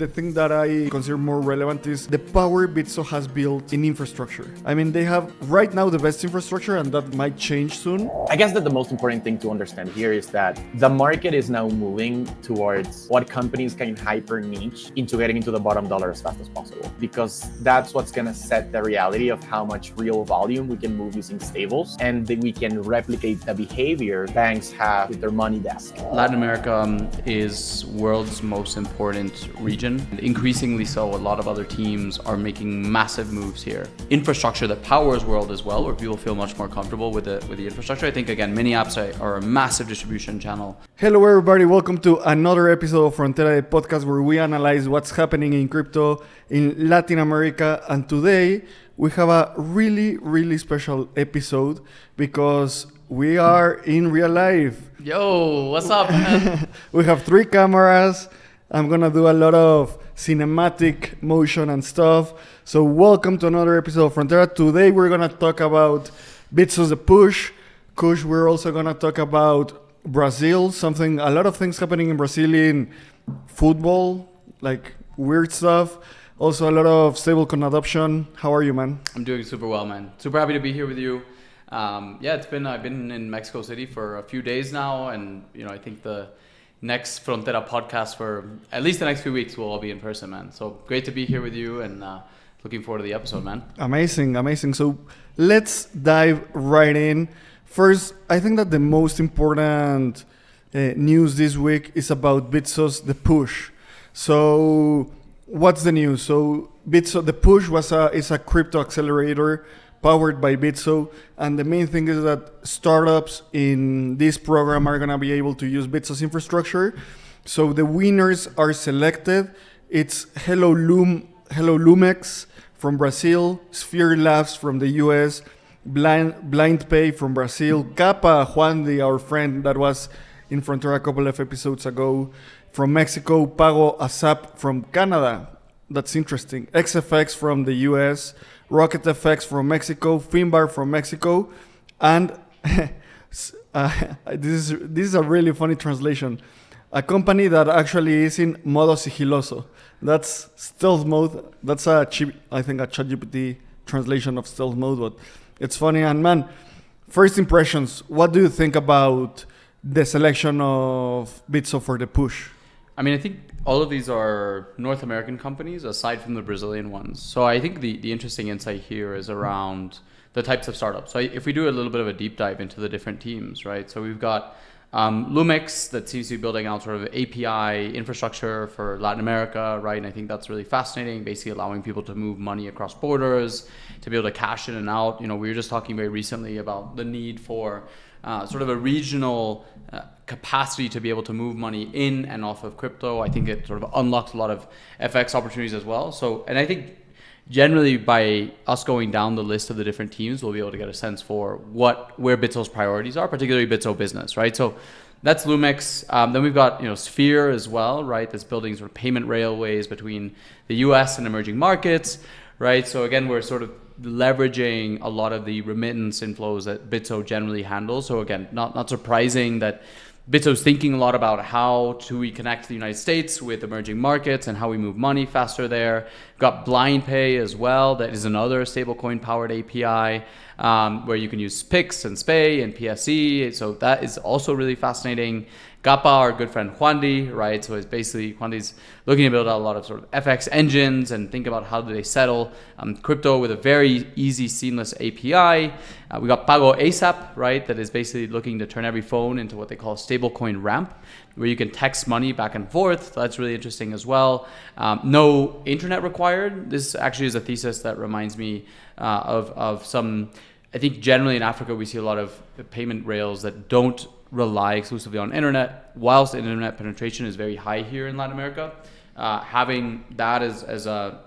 The thing that I consider more relevant is the power Bitso has built in infrastructure. I mean, they have right now the best infrastructure, and that might change soon. I guess that the most important thing to understand here is that the market is now moving towards what companies can hyper niche into getting into the bottom dollar as fast as possible, because that's what's going to set the reality of how much real volume we can move using stables, and that we can replicate the behavior banks have with their money desk. Latin America is world's most important region. Increasingly so, a lot of other teams are making massive moves here. Infrastructure that powers world as well, where people feel much more comfortable with the infrastructure. I think, again, many apps are a massive distribution channel. Hello, everybody. Welcome to another episode of Frontera, the podcast where we analyze what's happening in crypto in Latin America. And today we have a really special episode because we are in real life. Yo, what's up, man? We have 3 cameras. I'm going to do a lot of cinematic motion and stuff. So welcome to another episode of Frontera. Today we're going to talk about Bitso's The Push. We're also going to talk about Brazil, a lot of things happening in Brazil in football, like weird stuff. Also a lot of stablecoin adoption. How are you, man? I'm doing super well, man. Super happy to be here with you. I've been in Mexico City for a few days now, and I think the next Frontera podcast for at least the next few weeks will all be in person, man. So great to be here with you, and looking forward to the episode, man. Amazing. So let's dive right in. First, I think that the most important news this week is about Bitso's The Push. So what's the news? So Bitso, The Push is a crypto accelerator powered by Bitso, and the main thing is that startups in this program are going to be able to use Bitso's infrastructure. So the winners are selected. It's Hello Lumex from Brazil, Sphere Labs from the US, Blind Pay from Brazil, Kappa Juandi, our friend that was in Frontera a couple of episodes ago, from Mexico, Pago Asap from Canada. That's interesting. XFX from the US, Rocket FX from Mexico, Finbar from Mexico, and this is a really funny translation. A company that actually is in modo sigiloso. That's stealth mode. That's I think a ChatGPT translation of stealth mode, but it's funny. And man, first impressions, what do you think about the selection of Bitso for The Push? I mean, I think all of these are North American companies aside from the Brazilian ones. So I think the interesting insight here is around the types of startups. So if we do a little bit of a deep dive into the different teams, right? So we've got Lumex that seems to be building out sort of API infrastructure for Latin America, right? And I think that's really fascinating, basically allowing people to move money across borders, to be able to cash in and out. We were just talking very recently about the need for sort of a regional capacity to be able to move money in and off of crypto. I think it sort of unlocks a lot of FX opportunities as well. So, and I think generally by us going down the list of the different teams, we'll be able to get a sense for where Bitso's priorities are, particularly Bitso Business, right? So that's Lumex. Then we've got Sphere as well, right? That's building sort of payment railways between the US and emerging markets, right? So again, we're sort of leveraging a lot of the remittance inflows that Bitso generally handles. So again, not surprising that Bitso's thinking a lot about how do we connect the United States with emerging markets and how we move money faster there. We've got Blind Pay as well. That is another stablecoin powered API where you can use PIX and SPAY and PSE. So that is also really fascinating. Kappa, our good friend Juandi, right? So it's basically Juandi's looking to build out a lot of sort of FX engines and think about how do they settle crypto with a very easy, seamless API. We got Pago ASAP, right? That is basically looking to turn every phone into what they call a stablecoin ramp, where you can text money back and forth. So that's really interesting as well. No internet required. This actually is a thesis that reminds me of some, I think generally in Africa, we see a lot of payment rails that don't rely exclusively on internet, whilst internet penetration is very high here in Latin America. Having that as a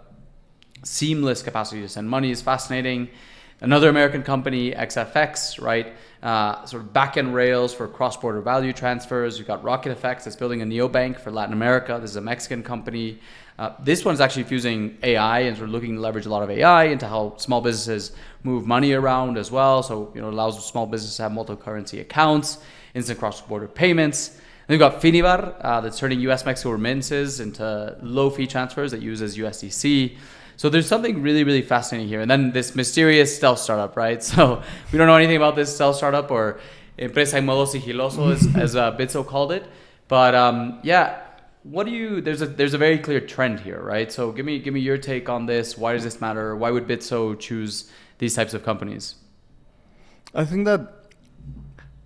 seamless capacity to send money is fascinating. Another American company, XFX, right? Sort of back-end rails for cross-border value transfers. You've got Rocket FX that's building a neobank for Latin America. This is a Mexican company. This one's actually fusing AI and sort of looking to leverage a lot of AI into how small businesses move money around as well. So, it allows small businesses to have multi-currency accounts, instant cross-border payments. Then we've got Finibar that's turning US Mexico remittances into low fee transfers that uses USDC. So there's something really, really fascinating here. And then this mysterious stealth startup, right? So we don't know anything about this stealth startup, or empresa en modo sigiloso, as Bitso called it. But there's a very clear trend here, right? So give me your take on this. Why does this matter? Why would Bitso choose these types of companies? I think that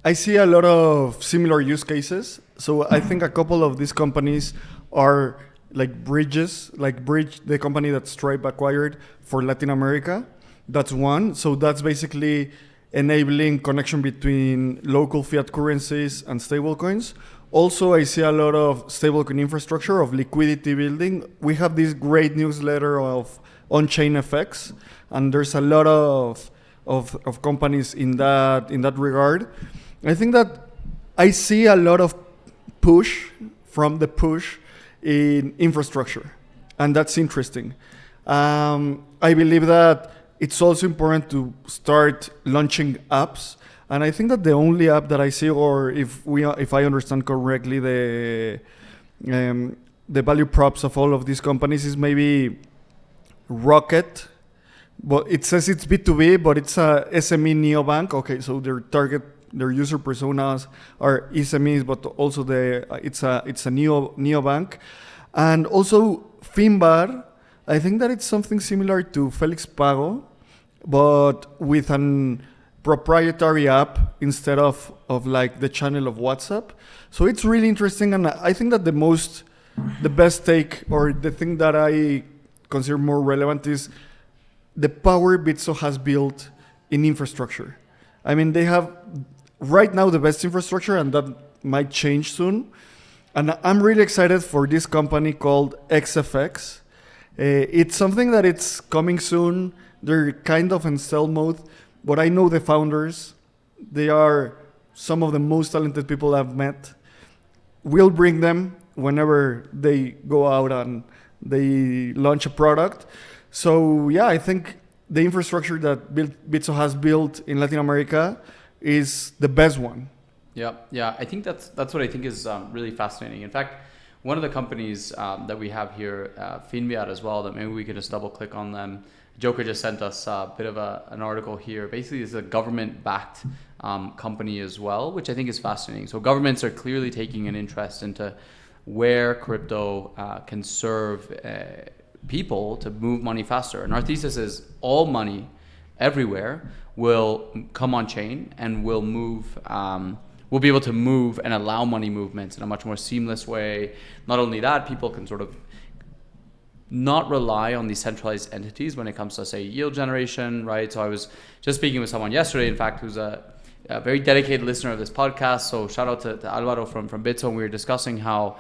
I see a lot of similar use cases. So I think a couple of these companies are like Bridge, the company that Stripe acquired for Latin America. That's one. So that's basically enabling connection between local fiat currencies and stablecoins. Also, I see a lot of stablecoin infrastructure, of liquidity building. We have this great newsletter of on-chain FX, and there's a lot of companies in that regard. I think that I see a lot of push in infrastructure, and that's interesting. I believe that it's also important to start launching apps, and I think that the only app that I see, or if I understand correctly, the value props of all of these companies is maybe Rocket, but it says it's B2B, but it's a SME neobank. Okay, so their user personas are SMEs, but also it's a neobank. And also Finbar, I think that it's something similar to Felix Pago, but with an proprietary app instead of like the channel of WhatsApp. So it's really interesting, and I think that the best take, or the thing that I consider more relevant, is the power Bitso has built in infrastructure. I mean, they have right now the best infrastructure, and that might change soon. And I'm really excited for this company called XFX. It's something that it's coming soon. They're kind of in stealth mode, but I know the founders. They are some of the most talented people I've met. We'll bring them whenever they go out and they launch a product. So yeah, I think the infrastructure that Bitso has built in Latin America is the best one. Yeah. I think that's what I think is really fascinating. In fact, one of the companies that we have here, Finviat as well, that maybe we could just double click on them. Joker just sent us a bit of an article here. Basically, it's a government-backed company as well, which I think is fascinating. So governments are clearly taking an interest into where crypto can serve people to move money faster. And our thesis is all money everywhere will come on chain and will move. We'll be able to move and allow money movements in a much more seamless way. Not only that, people can sort of not rely on these centralized entities when it comes to, say, yield generation, right? So I was just speaking with someone yesterday, in fact, who's a very dedicated listener of this podcast. So shout out to Alvaro from Bitso, and we were discussing how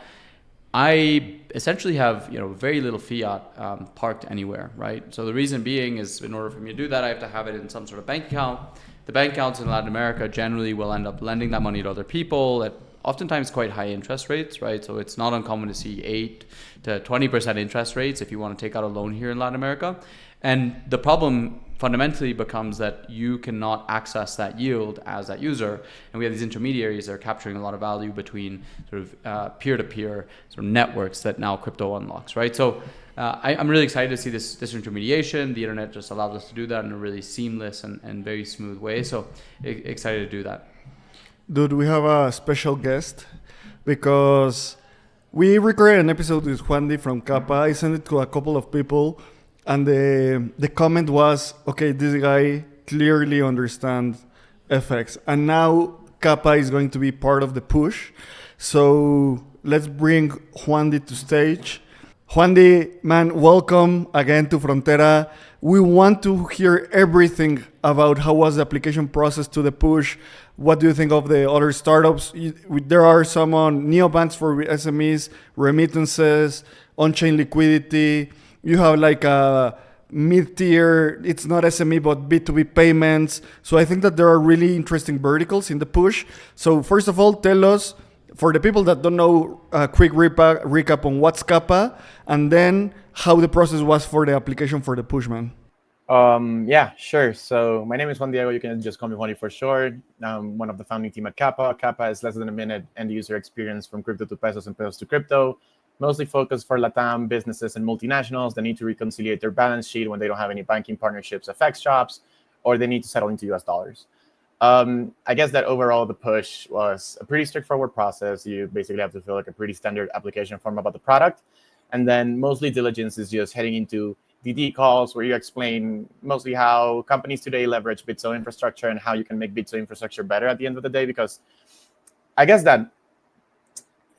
I essentially have very little fiat parked anywhere, right? So the reason being is, in order for me to do that, I have to have it in some sort of bank account. The bank accounts in Latin America generally will end up lending that money to other people at oftentimes quite high interest rates, right? So it's not uncommon to see 8 to 20% interest rates if you want to take out a loan here in Latin America. And the problem fundamentally becomes that you cannot access that yield as that user. And we have these intermediaries that are capturing a lot of value between sort of peer-to-peer sort of networks that now crypto unlocks, right? So I'm really excited to see this intermediation. The internet just allows us to do that in a really seamless and very smooth way. So excited to do that. Dude, we have a special guest because we recorded an episode with Juan Di from Kappa. I sent it to a couple of people, and the comment was, okay, this guy clearly understands FX. And now Kappa is going to be part of the push. So let's bring Juan Di to stage. Juan Di, man, welcome again to Frontera. We want to hear everything about how was the application process to the push. What do you think of the other startups? There are some on neobanks for SMEs, remittances, on-chain liquidity. You have like a mid-tier, it's not SME, but B2B payments. So I think that there are really interesting verticals in the push. So first of all, tell us, for the people that don't know, a quick recap on what's Kappa, and then how the process was for the application for the push, man. Yeah, sure. So my name is Juan Diego. You can just call me Juani for short. I'm one of the founding team at Kappa. Kappa is less than a minute end user experience from crypto to pesos and pesos to crypto, mostly focused for Latam businesses and multinationals that need to reconcile their balance sheet when they don't have any banking partnerships, FX shops, or they need to settle into US dollars. I guess that overall the push was a pretty straightforward process. You basically have to fill like a pretty standard application form about the product. And then mostly diligence is just heading into DD calls where you explain mostly how companies today leverage Bitso infrastructure and how you can make Bitso infrastructure better at the end of the day. Because I guess that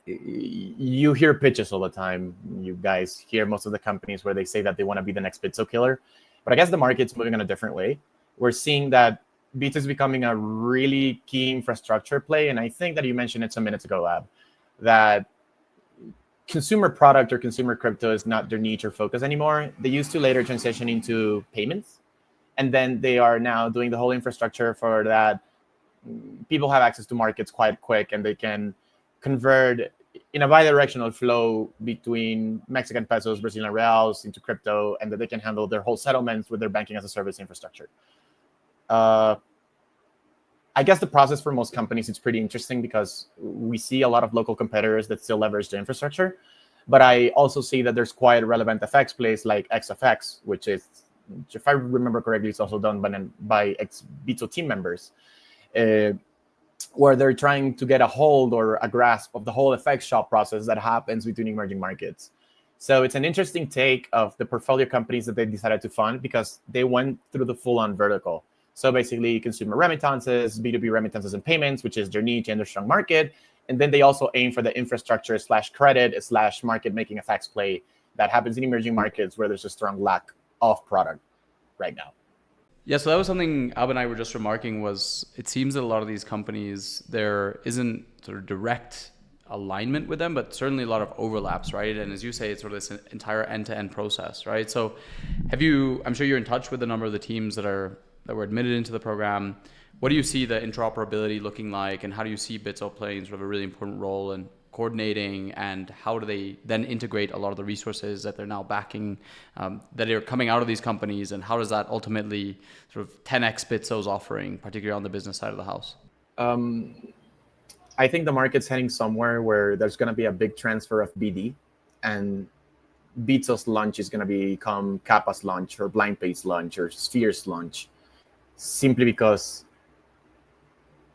you hear pitches all the time. You guys hear most of the companies where they say that they want to be the next Bitso killer. But I guess the market's moving in a different way. We're seeing that Bitso is becoming a really key infrastructure play. And I think that you mentioned it some minutes ago, Lab, that consumer product or consumer crypto is not their niche or focus anymore. They used to later transition into payments. And then they are now doing the whole infrastructure for that. People have access to markets quite quick and they can convert in a bi-directional flow between Mexican pesos, Brazilian reals into crypto, and that they can handle their whole settlements with their banking as a service infrastructure. I guess the process for most companies is pretty interesting because we see a lot of local competitors that still leverage the infrastructure. But I also see that there's quite relevant FX plays like XFX, which is, if I remember correctly, it's also done by ex-Bitso team members, where they're trying to get a hold or a grasp of the whole FX shop process that happens between emerging markets. So it's an interesting take of the portfolio companies that they decided to fund because they went through the full-on vertical. So basically consumer remittances, B2B remittances and payments, which is their niche and their strong market. And then they also aim for the infrastructure / credit / market making FX play that happens in emerging markets where there's a strong lack of product right now. Yeah, so that was something Ab and I were just remarking was it seems that a lot of these companies, there isn't sort of direct alignment with them, but certainly a lot of overlaps, right? And as you say, it's sort of this entire end-to-end process, right? So I'm sure you're in touch with a number of the teams that were admitted into the program. What do you see the interoperability looking like, and how do you see Bitso playing sort of a really important role in coordinating, and how do they then integrate a lot of the resources that they're now backing, that are coming out of these companies, and how does that ultimately sort of 10x Bitso's offering, particularly on the business side of the house? I think the market's heading somewhere where there's going to be a big transfer of BD, and Bitso's launch is going to become Kappa's launch or BlindPay's launch or Sphere's launch, simply because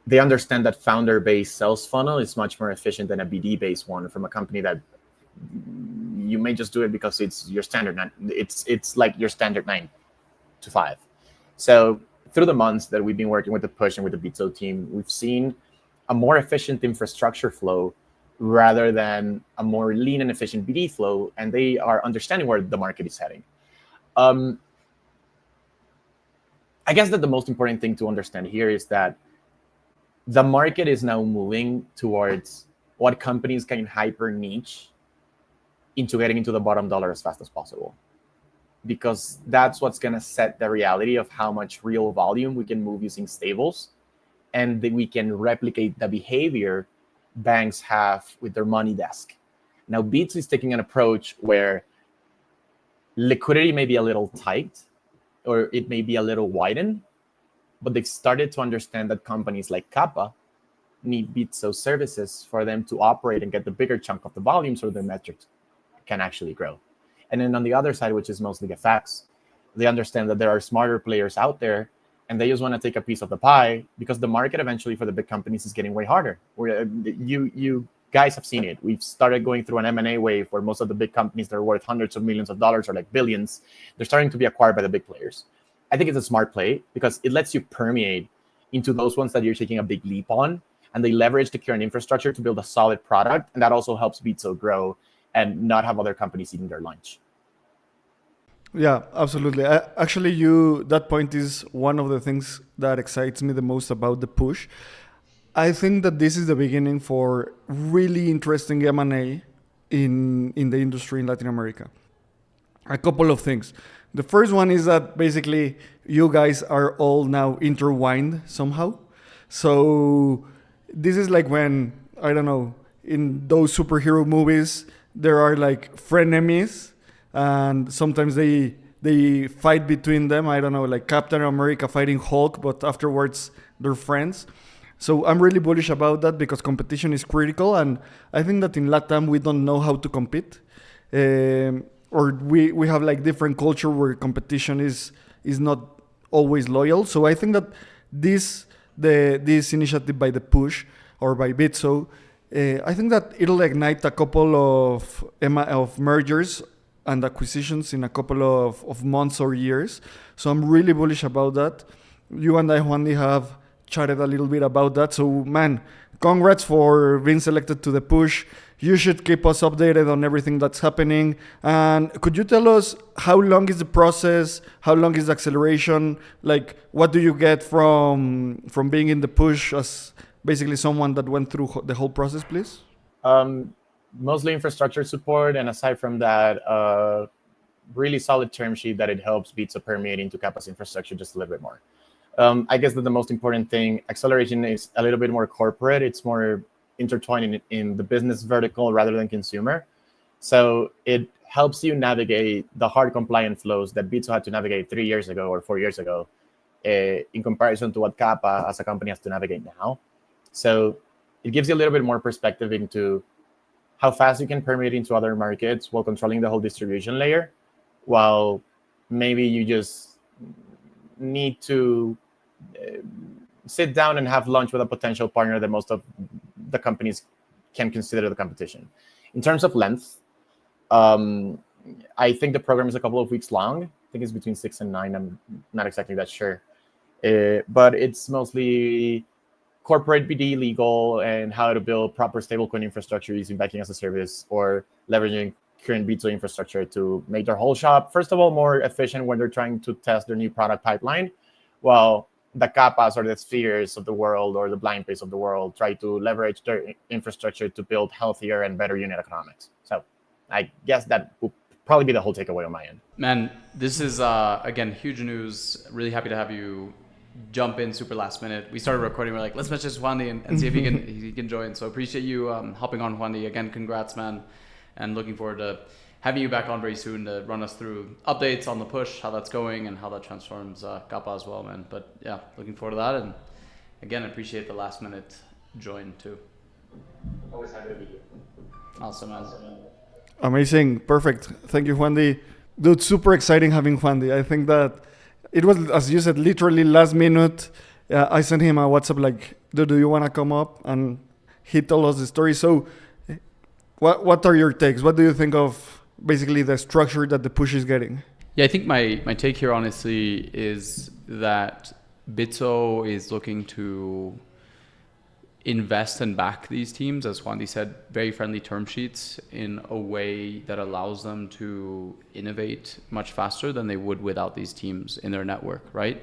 they understand that founder-based sales funnel is much more efficient than a BD-based one from a company that you may just do it because it's your standard. It's like your standard 9 to 5. So through the months that we've been working with the push and with the Bitso team, we've seen a more efficient infrastructure flow rather than a more lean and efficient BD flow, and they are understanding where the market is heading. I guess that the most important thing to understand here is that the market is now moving towards what companies can hyper niche into getting into the bottom dollar as fast as possible, because that's what's going to set the reality of how much real volume we can move using stables, and that we can replicate the behavior banks have with their money desk. Now, Bitso is taking an approach where liquidity may be a little tight or it may be a little widened, but they've started to understand that companies like Kappa need Bitso services for them to operate and get the bigger chunk of the volume so their metrics can actually grow. And then on the other side, which is mostly FX, they understand that there are smarter players out there and they just want to take a piece of the pie, because the market eventually for the big companies is getting way harder. You guys have seen it. We've started going through an M&A wave where most of the big companies that are worth hundreds of millions of dollars or like billions, they're starting to be acquired by the big players. I think it's a smart play because it lets you permeate into those ones that you're taking a big leap on, and they leverage the current infrastructure to build a solid product. And that also helps Bitso grow and not have other companies eating their lunch. Yeah, absolutely. Actually, that point is one of the things that excites me the most about the push. I think that this is the beginning for really interesting M&A in the industry in Latin America. A couple of things. The first one is that basically you guys are all now intertwined somehow. So this is like when, I don't know, in those superhero movies, there are like frenemies, and sometimes they they fight between them. I don't know, like Captain America fighting Hulk, but afterwards they're friends. So I'm really bullish about that because competition is critical, and I think that in Latam we don't know how to compete, or we have like different culture where competition is not always loyal. So I think that this initiative by the Push or by Bitso, I think that it'll ignite a couple of mergers and acquisitions in a couple of months or years. So I'm really bullish about that. You and I, Juandi, have chatted a little bit about that. So, man, congrats for being selected to the Push. You should keep us updated on everything that's happening. And could you tell us how long is the process? How long is the acceleration? Like, what do you get from being in the Push as basically someone that went through the whole process, please? Mostly infrastructure support, and aside from that, really solid term sheet that it helps Bitso permeate into Kappa's infrastructure just a little bit more. I guess that the most important thing, acceleration is a little bit more corporate. It's more intertwined in the business vertical rather than consumer. So it helps you navigate the hard compliant flows that Bitso had to navigate 3 years ago or 4 years ago in comparison to what Kappa as a company has to navigate now. So it gives you a little bit more perspective into how fast you can permeate into other markets while controlling the whole distribution layer, while maybe you just need to sit down and have lunch with a potential partner that most of the companies can consider the competition. In terms of length, I think the program is a couple of weeks long. I think it's between 6 and 9. I'm not exactly that sure. But it's mostly corporate BD, legal, and how to build proper stablecoin infrastructure using banking as a service or leveraging current Bitso infrastructure to make their whole shop, first of all, more efficient when they're trying to test their new product pipeline, while the Kappas or the Spheres of the world or the Blind Pays of the world try to leverage their infrastructure to build healthier and better unit economics. So I guess that will probably be the whole takeaway on my end. Man, this is, again, huge news. Really happy to have you jump in super last minute. We started recording. We're like, let's message Juandi and see if he can join. So appreciate you hopping on, Juandi. Again, congrats, man. And looking forward to having you back on very soon to run us through updates on the Push, how that's going, and how that transforms Kappa as well, man. But yeah, looking forward to that. And again, appreciate the last minute join too. Always happy to be here. Awesome, man. Amazing. Perfect. Thank you, Juandi. Dude, super exciting having Juandi. I think that it was, as you said, literally last minute. I sent him a WhatsApp like, dude, do you want to come up? And he told us the story. So what are your takes? What do you think of basically the structure that the Push is getting? Yeah, I think my take here, honestly, is that Bitso is looking to invest and back these teams, as Juandi said, very friendly term sheets in a way that allows them to innovate much faster than they would without these teams in their network, right?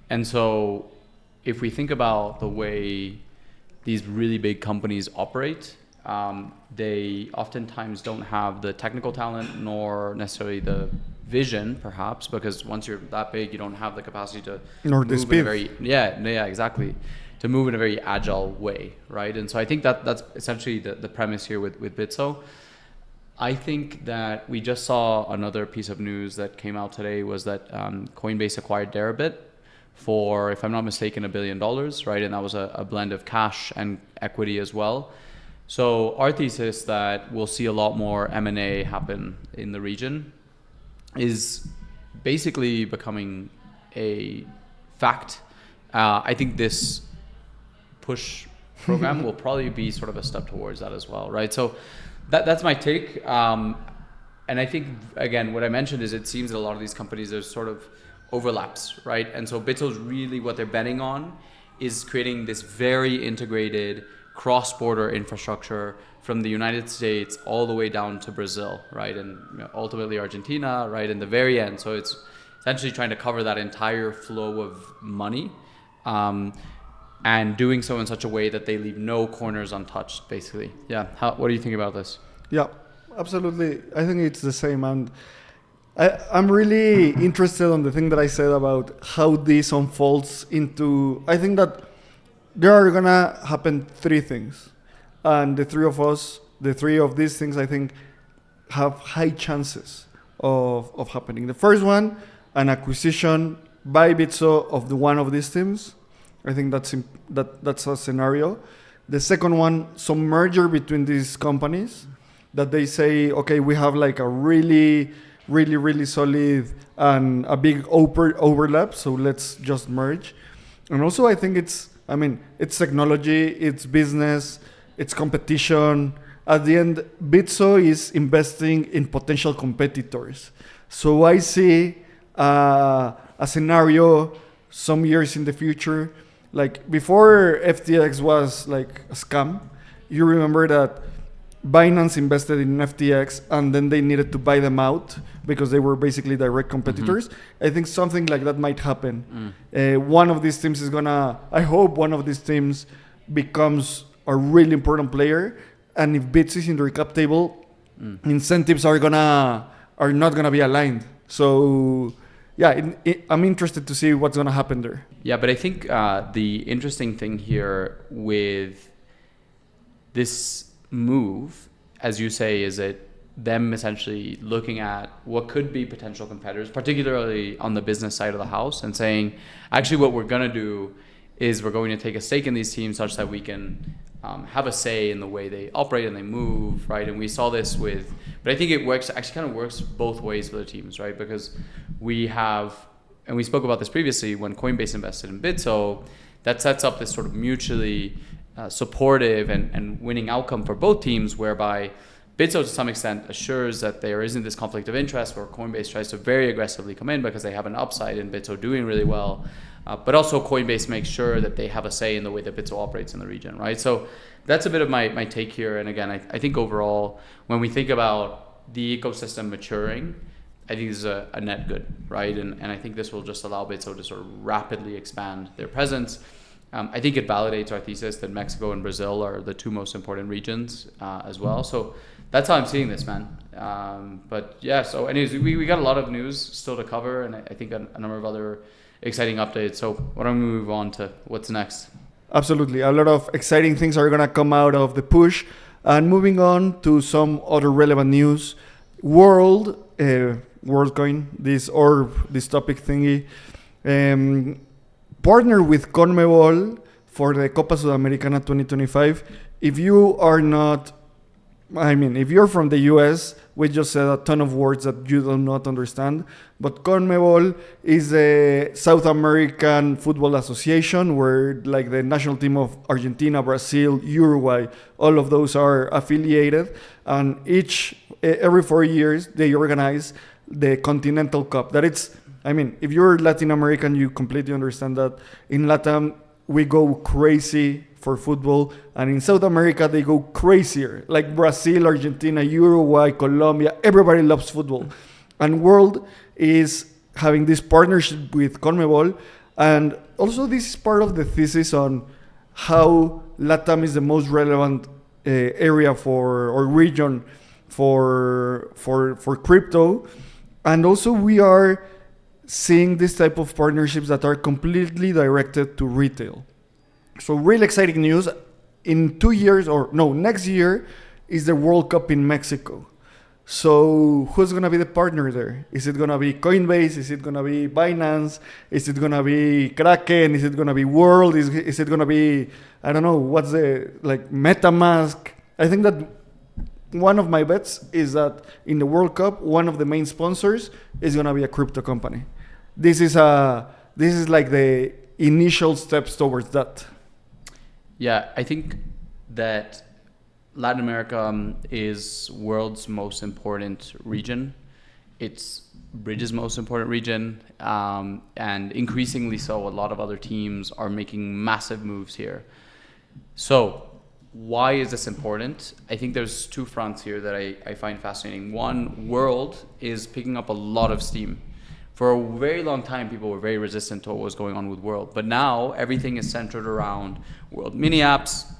And so if we think about the way these really big companies operate, they oftentimes don't have the technical talent nor necessarily the vision, perhaps, because once you're that big, you don't have the capacity to nor the speed. Exactly, to move in a very agile way, right? And so I think that's essentially the premise here with Bitso. I think that we just saw another piece of news that came out today was that Coinbase acquired Deribit for, if I'm not mistaken, $1 billion, right? And that was a blend of cash and equity as well. So our thesis that we'll see a lot more M&A happen in the region is basically becoming a fact. I think this Push program will probably be sort of a step towards that as well, right? So that's my take. And I think, again, what I mentioned is it seems that a lot of these companies, there's sort of overlaps, right? And so Bitso's really what they're betting on is creating this very integrated cross-border infrastructure from the United States all the way down to Brazil, right? And ultimately Argentina, right? In the very end. So it's essentially trying to cover that entire flow of money. And doing so in such a way that they leave no corners untouched, basically. Yeah. What do you think about this? Yeah, absolutely. I think it's the same. And I'm really interested on the thing that I said about how this unfolds into... I think that there are going to happen 3 things. And the three of these things, I think, have high chances of happening. The first one, an acquisition by Bitso of one of these teams. I think that's a scenario. The second one, some merger between these companies that they say, okay, we have like a really solid and a big overlap, so let's just merge. And also I think it's technology, it's business, it's competition. At the end, Bitso is investing in potential competitors. So I see a scenario some years in the future, like before FTX was like a scam. You remember that Binance invested in FTX and then they needed to buy them out because they were basically direct competitors. I think something like that might happen. One of these teams I hope one of these teams becomes a really important player. And if Bits is in the cap table, incentives are not gonna be aligned. So yeah, I'm interested to see what's gonna happen there. Yeah, but I think the interesting thing here with this move, as you say, is it them essentially looking at what could be potential competitors, particularly on the business side of the house, and saying, actually what we're going to do is we're going to take a stake in these teams such that we can have a say in the way they operate and they move, right? And we saw this but I think it kind of works both ways for the teams, right? Because we spoke about this previously when Coinbase invested in Bitso, that sets up this sort of mutually supportive and winning outcome for both teams, whereby Bitso to some extent assures that there isn't this conflict of interest where Coinbase tries to very aggressively come in because they have an upside in Bitso doing really well. But also Coinbase makes sure that they have a say in the way that Bitso operates in the region, right? So that's a bit of my take here. And again, I think overall, when we think about the ecosystem maturing, I think this is a net good, right? And I think this will just allow Bitso to sort of rapidly expand their presence. I think it validates our thesis that Mexico and Brazil are the two most important regions as well. So that's how I'm seeing this, man. But yeah, so anyways, we got a lot of news still to cover, and I think a number of other exciting updates. So why don't we move on to what's next? Absolutely. A lot of exciting things are going to come out of the push. And moving on to some other relevant news. WorldCoin, this topic thingy, partner with Conmebol for the Copa Sudamericana 2025. If you're from the US, we just said a ton of words that you do not understand. But Conmebol is a South American football association where like the national team of Argentina, Brazil, Uruguay, all of those are affiliated. And every 4 years, they organize the Continental Cup. If you're Latin American, you completely understand that. In Latam, we go crazy for football, and in South America, they go crazier. Like Brazil, Argentina, Uruguay, Colombia, everybody loves football. And World is having this partnership with Conmebol, and also this is part of the thesis on how Latam is the most relevant area or region for crypto. And also we are seeing this type of partnerships that are completely directed to retail. So really exciting news. In 2 years, next year is the World Cup in Mexico. So who's going to be the partner there? Is it going to be Coinbase? Is it going to be Binance? Is it going to be Kraken? Is it going to be World? Is it going to be, I don't know, what's MetaMask? I think that one of my bets is that in the World Cup, one of the main sponsors is going to be a crypto company. This is like the initial steps towards that. Yeah, I think that Latin America is world's most important region. It's Bridge's most important region, and increasingly so, a lot of other teams are making massive moves here. So why is this important? I think there's two fronts here that I find fascinating. One, World is picking up a lot of steam. For a very long time, people were very resistant to what was going on with World. But now everything is centered around World mini apps,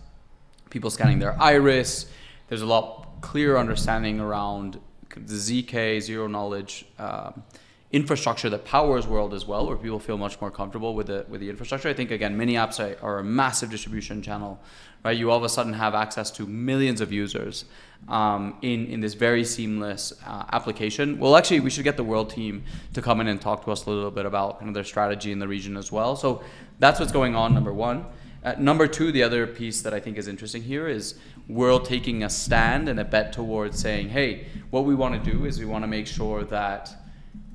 people scanning their iris. There's a lot clearer understanding around the ZK, zero knowledge infrastructure that powers World as well, where people feel much more comfortable with the infrastructure. I think again, mini apps are a massive distribution channel, right? You all of a sudden have access to millions of users in this very seamless application. Well, actually, we should get the World team to come in and talk to us a little bit about kind of their strategy in the region as well. So that's what's going on, number one. Number two, the other piece that I think is interesting here is World taking a stand and a bet towards saying, hey, what we want to do is we want to make sure that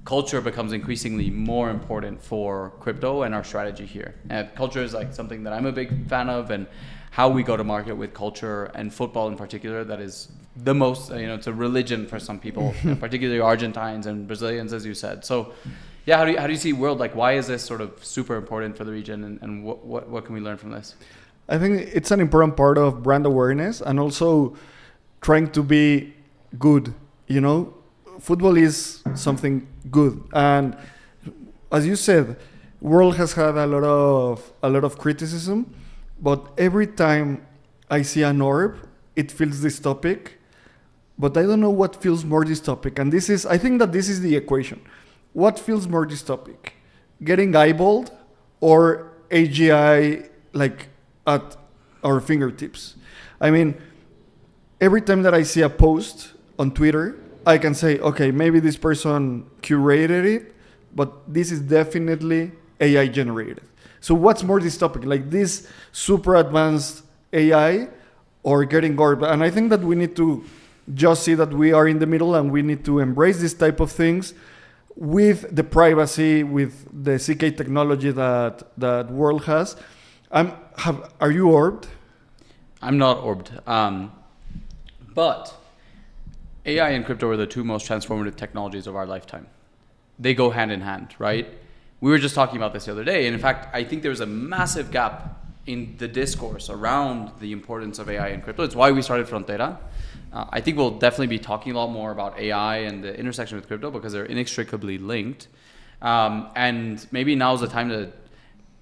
culture becomes increasingly more important for crypto and our strategy here. And culture is like something that I'm a big fan of, and how we go to market with culture and football in particular, that is the most, it's a religion for some people, particularly Argentines and Brazilians, as you said. So yeah, how do you see World? Like, why is this sort of super important for the region, and what can we learn from this? I think it's an important part of brand awareness and also trying to be good, Football is something good, and as you said, World has had a lot of criticism, but every time I see an orb, it feels dystopic, but I don't know what feels more dystopic, and I think that this is the equation. What feels more dystopic? Getting eyeballed or AGI like at our fingertips? I mean, every time that I see a post on Twitter, I can say, okay, maybe this person curated it, but this is definitely AI generated. So what's more dystopic, like this super advanced AI or getting orb? And I think that we need to just see that we are in the middle, and we need to embrace this type of things with the privacy, with the CK technology that World has. Are you orbed? I'm not orbed. But AI and crypto are the two most transformative technologies of our lifetime. They go hand in hand, right? We were just talking about this the other day. And in fact, I think there's a massive gap in the discourse around the importance of AI and crypto. It's why we started Frontera. I think we'll definitely be talking a lot more about AI and the intersection with crypto because they're inextricably linked. And maybe now's the time to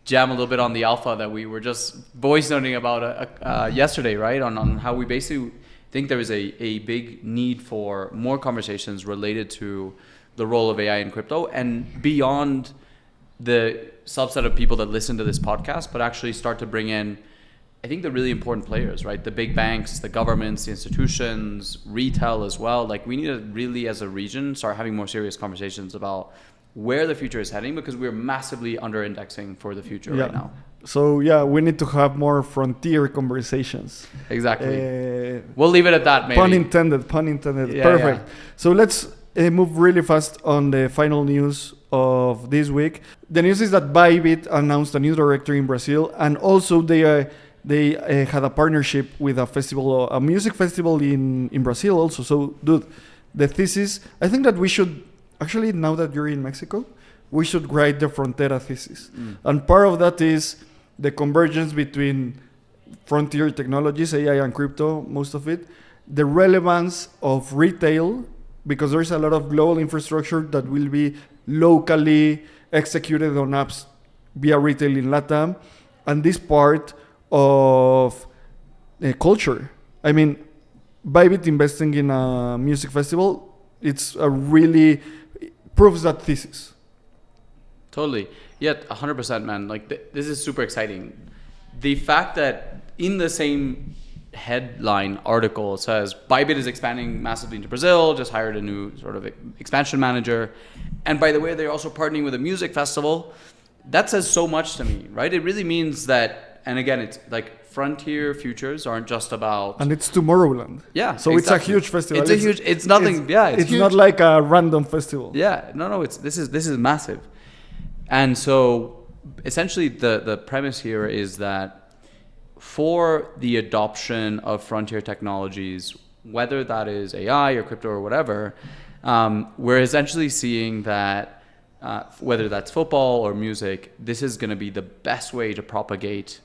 jam a little bit on the alpha that we were just voice noting about yesterday, right? On how we basically think there is a big need for more conversations related to the role of AI in crypto and beyond the subset of people that listen to this podcast, but actually start to bring in, I think, the really important players, right? The big banks, the governments, the institutions, retail as well. Like, we need to really, as a region, start having more serious conversations about where the future is heading, because we're massively under indexing for the future right now. So yeah, we need to have more frontier conversations. Exactly. We'll leave it at that, maybe. Pun intended. Yeah, Perfect. yeah. So let's move really fast on the final news of this week. The news is that Bybit announced a new director in Brazil, and also they had a partnership with a music festival in Brazil also. So, dude, the thesis, I think that we should, actually, now that you're in Mexico, we should write the Frontera thesis. And part of that is the convergence between frontier technologies, AI and crypto, most of it, the relevance of retail, because there's a lot of global infrastructure that will be locally executed on apps via retail in Latam, and this part of culture. I mean, Bybit investing in a music festival, it's a really proves that thesis. Totally. Yeah, 100%, man. Like, this is super exciting. The fact that in the same headline article says Bybit is expanding massively into Brazil, just hired a new sort of expansion manager. And by the way, they're also partnering with a music festival. That says so much to me, right? It really means that, and again, it's like frontier futures aren't just about... And it's Tomorrowland. Yeah, so exactly. It's a huge festival. It's nothing, it's huge. Not like a random festival. Yeah, no, this is massive. And so essentially the premise here is that for the adoption of frontier technologies, whether that is AI or crypto or whatever, we're essentially seeing that whether that's football or music, this is going to be the best way to propagate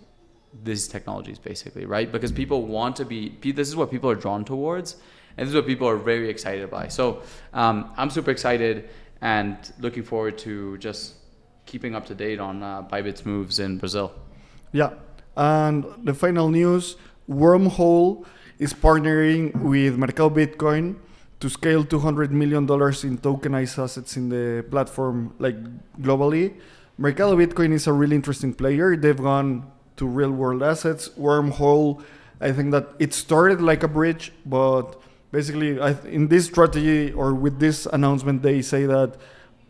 these technologies, basically, right? Because people want to be, this is what people are drawn towards, and this is what people are very excited by. So I'm super excited and looking forward to just keeping up to date on Bybit's moves in Brazil. Yeah. And the final news, Wormhole is partnering with Mercado Bitcoin to scale $200 million in tokenized assets in the platform, like globally. Mercado Bitcoin is a really interesting player. They've gone to real world assets. Wormhole, I think that it started like a bridge, but basically in this strategy or with this announcement, they say that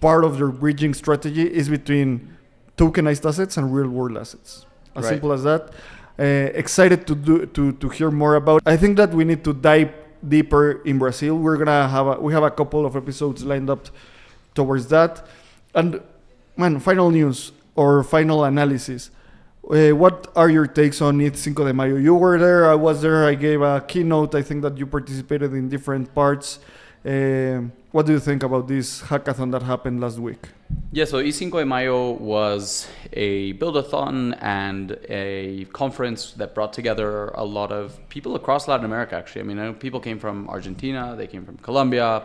part of their bridging strategy is between tokenized assets and real world assets. As simple as that. Excited to hear more about. I think that we need to dive deeper in Brazil. We have a couple of episodes lined up towards that. And man, final news or final analysis. What are your takes on it, Cinco de Mayo? You were there, I was there, I gave a keynote. I think that you participated in different parts. What do you think about this hackathon that happened last week? Yeah, so Cinco de Mayo was a build-a-thon and a conference that brought together a lot of people across Latin America, actually. I mean, I know people came from Argentina, they came from Colombia.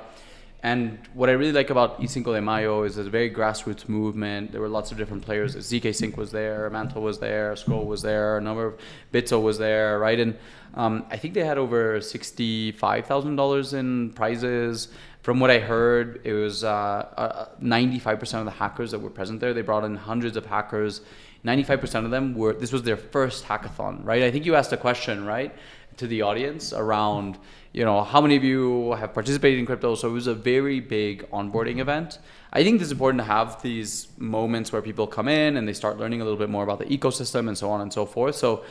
And what I really like about Cinco de Mayo is it's a very grassroots movement. There were lots of different players. ZK Sync was there, Mantle was there, Scroll was there, a number of Bitso was there, right? And I think they had over $65,000 in prizes. From what I heard, it was 95% of the hackers that were present there. They brought in hundreds of hackers. 95% of them this was their first hackathon, right? I think you asked a question, right, to the audience around, how many of you have participated in crypto? So it was a very big onboarding event. I think it's important to have these moments where people come in and they start learning a little bit more about the ecosystem and so on and so forth. So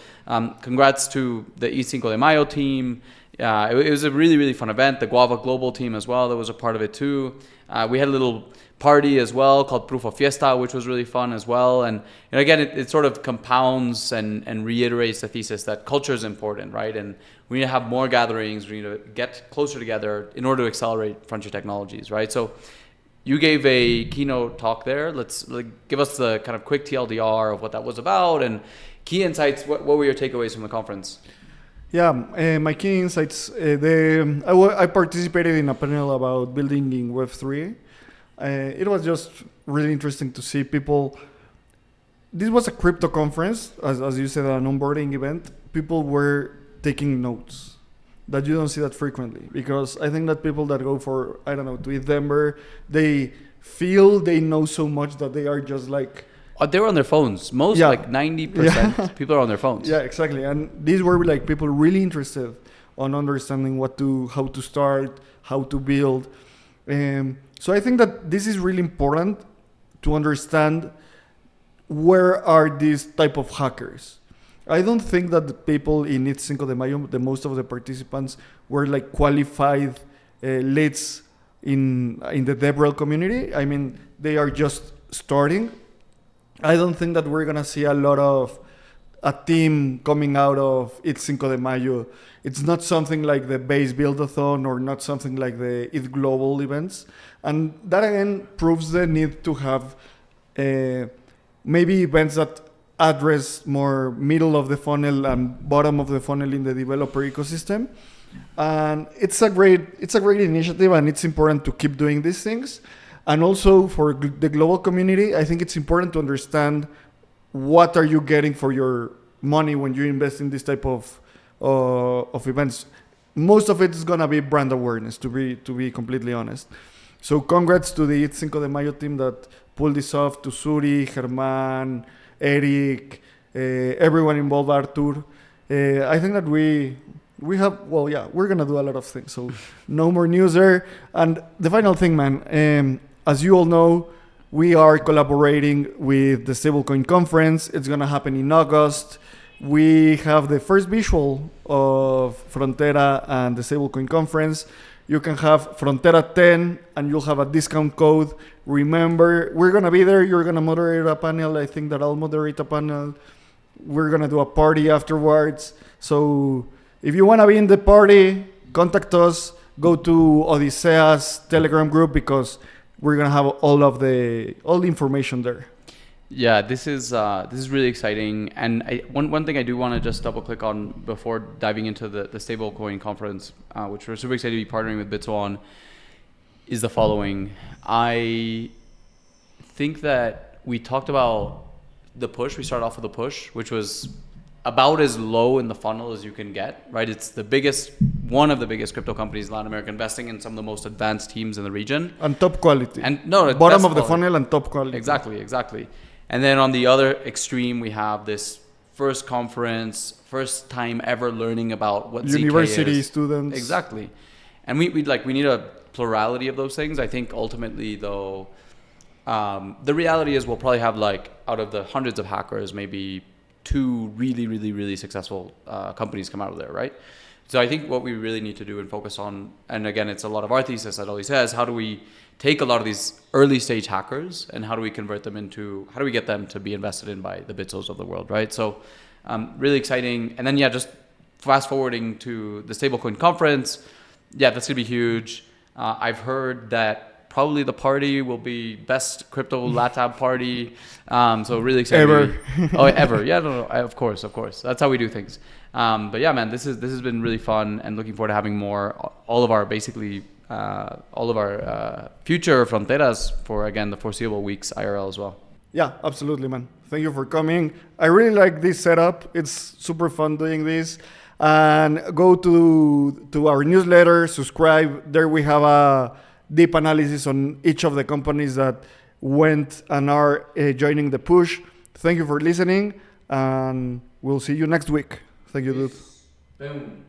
congrats to the Cinco de Mayo team. It was a really, really fun event. The Guava Global team as well, that was a part of it too. We had a little party as well called Proof of Fiesta, which was really fun as well. And again, it sort of compounds and reiterates the thesis that culture is important, right? And we need to have more gatherings. We need to get closer together in order to accelerate frontier technologies, right? So you gave a keynote talk there. Let's give us the kind of quick TLDR of what that was about and key insights. What were your takeaways from the conference? Yeah, my key insights. I participated in a panel about building in Web3. It was just really interesting to see people. This was a crypto conference, as you said, an onboarding event. People were taking notes. That you don't see that frequently, because I think that people that go for, to ETH they feel they know so much that they are just like... They were on their phones. Most, like 90% people are on their phones. Yeah, exactly. And these were like people really interested on understanding how to start, how to build. So I think that this is really important to understand where are these type of hackers. I don't think that the people in Cinco de Mayo, the most of the participants, were like qualified leads in the DevRel community. I mean, they are just starting. I don't think that we're gonna see a lot of a team coming out of Cinco de Mayo. It's not something like the Base Build-a-thon or not something like the ETH Global events. And that again proves the need to have maybe events that address more middle of the funnel and bottom of the funnel in the developer ecosystem. And it's a great initiative, and it's important to keep doing these things. And also for the global community, I think it's important to understand what are you getting for your money when you invest in this type of events. Most of it is gonna be brand awareness, to be completely honest. So congrats to the Cinco de Mayo team that pulled this off, to Suri, Germán, Eric, everyone involved, Artur. I think that we have, we're gonna do a lot of things. So no more news there. And the final thing, man, as you all know, we are collaborating with the Stablecoin Conference. It's gonna happen in August. We have the first visual of Frontera and the Stablecoin Conference. You can have Frontera 10 and you'll have a discount code. Remember, we're gonna be there. You're gonna moderate a panel. I think that I'll moderate a panel. We're gonna do a party afterwards. So if you wanna be in the party, contact us. Go to Odisea's Telegram group, because we're gonna have all the information there. Yeah, this is really exciting. And one thing I do want to just double click on before diving into the stablecoin conference, which we're super excited to be partnering with Bitso on, is the following. I think that we talked about the push. We started off with the push, which was about as low in the funnel as you can get, right? It's one of the biggest crypto companies in Latin America, investing in some of the most advanced teams in the region. And top quality. And no, bottom of quality. the funnel and top quality. Exactly. And then on the other extreme, we have this first conference, first time ever learning about what University ZK is. students. Exactly. And we need a plurality of those things. I think ultimately though, the reality is we'll probably have like out of the hundreds of hackers, maybe 2 really successful companies come out of there, right? So I think what we really need to do and focus on, and again, it's a lot of our thesis that always says, how do we take a lot of these early stage hackers and how do we convert them into, how do we get them to be invested in by the Bitsos of the world, right? So really exciting. And then, just fast forwarding to the stablecoin conference. Yeah, that's gonna be huge. I've heard that probably the party will be best crypto Latam party. So really excited. Ever. Yeah, no, of course. That's how we do things. But yeah, man, this has been really fun and looking forward to having more, all of our future fronteras for, again, the foreseeable weeks IRL as well. Yeah, absolutely, man. Thank you for coming. I really like this setup. It's super fun doing this. And go to our newsletter, subscribe. There we have a deep analysis on each of the companies that went and are joining the push. Thank you for listening, and we'll see you next week. Thank you, dude. Boom.